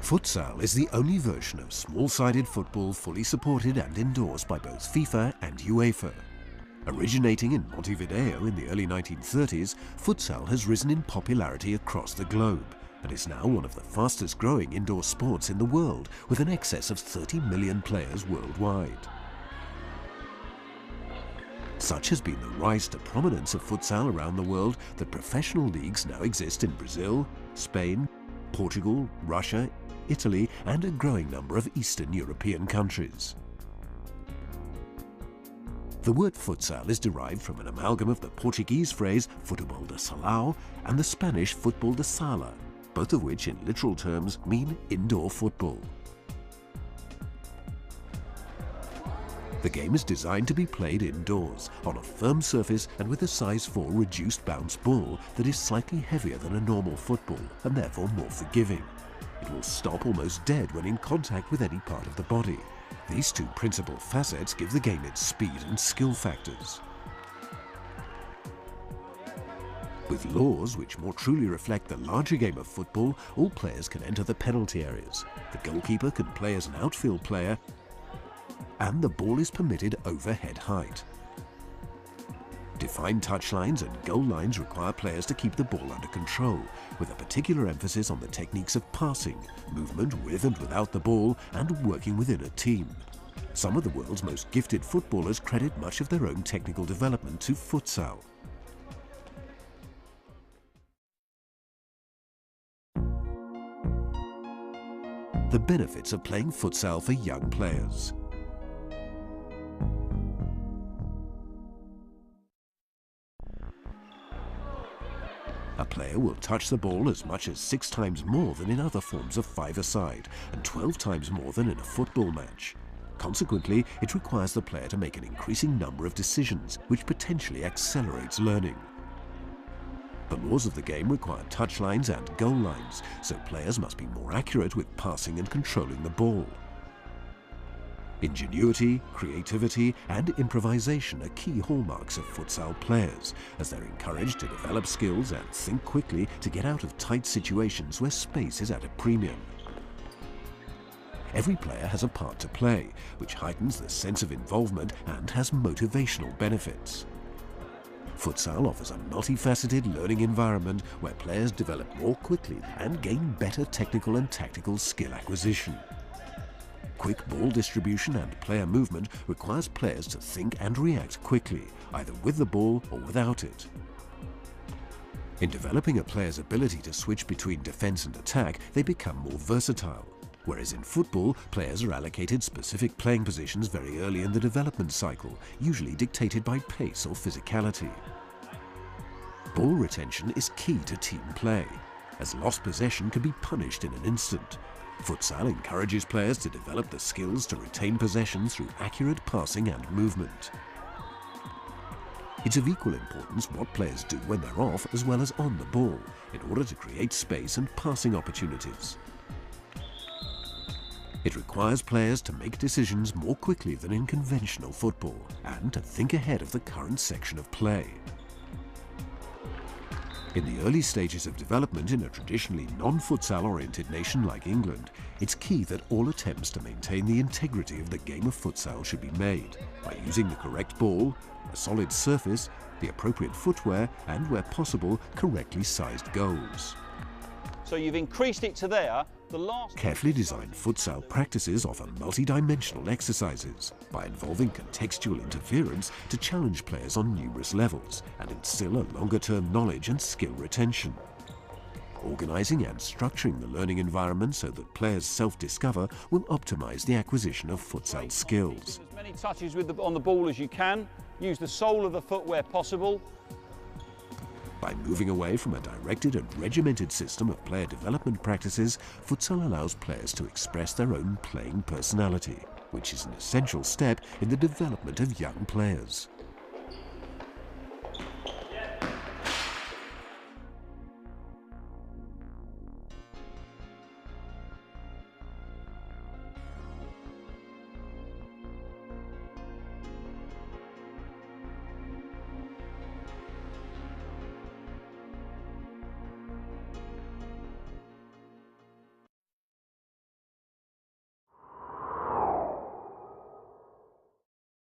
Futsal is the only version of small-sided football fully supported and endorsed by both FIFA and UEFA. Originating in Montevideo in the early 1930s, futsal has risen in popularity across the globe and is now one of the fastest-growing indoor sports in the world, with an excess of 30 million players worldwide. Such has been the rise to prominence of futsal around the world that professional leagues now exist in Brazil, Spain, Portugal, Russia, Italy, and a growing number of Eastern European countries. The word futsal is derived from an amalgam of the Portuguese phrase futebol de salão and the Spanish futebol de sala, both of which in literal terms mean indoor football. The game is designed to be played indoors, on a firm surface and with a size 4 reduced bounce ball that is slightly heavier than a normal football and therefore more forgiving. It will stop almost dead when in contact with any part of the body. These two principal facets give the game its speed and skill factors. With laws which more truly reflect the larger game of football, all players can enter the penalty areas. The goalkeeper can play as an outfield player, and the ball is permitted over head height. Defined touchlines and goal lines require players to keep the ball under control, with a particular emphasis on the techniques of passing, movement with and without the ball, and working within a team. Some of the world's most gifted footballers credit much of their own technical development to futsal. The benefits of playing futsal for young players. A player will touch the ball as much as 6 times more than in other forms of five-a-side and 12 times more than in a football match. Consequently, it requires the player to make an increasing number of decisions, which potentially accelerates learning. The laws of the game require touchlines and goal lines, so players must be more accurate with passing and controlling the ball. Ingenuity, creativity, and improvisation are key hallmarks of futsal players, as they're encouraged to develop skills and think quickly to get out of tight situations where space is at a premium. Every player has a part to play, which heightens the sense of involvement and has motivational benefits. Futsal offers a multifaceted learning environment where players develop more quickly and gain better technical and tactical skill acquisition. Quick ball distribution and player movement requires players to think and react quickly, either with the ball or without it. In developing a player's ability to switch between defense and attack, they become more versatile, whereas in football, players are allocated specific playing positions very early in the development cycle, usually dictated by pace or physicality. Ball retention is key to team play, as lost possession can be punished in an instant. Futsal encourages players to develop the skills to retain possession through accurate passing and movement. It's of equal importance what players do when they're off as well as on the ball, in order to create space and passing opportunities. It requires players to make decisions more quickly than in conventional football, and to think ahead of the current section of play. In the early stages of development in a traditionally non-futsal-oriented nation like England, it's key that all attempts to maintain the integrity of the game of futsal should be made by using the correct ball, a solid surface, the appropriate footwear, and, where possible, correctly sized goals. So you've increased it to there. Carefully designed futsal practices offer multi-dimensional exercises by involving contextual interference to challenge players on numerous levels and instill a longer-term knowledge and skill retention. Organising and structuring the learning environment so that players self-discover will optimise the acquisition of futsal skills. As many touches on the ball as you can. Use the sole of the foot where possible. By moving away from a directed and regimented system of player development practices, futsal allows players to express their own playing personality, which is an essential step in the development of young players.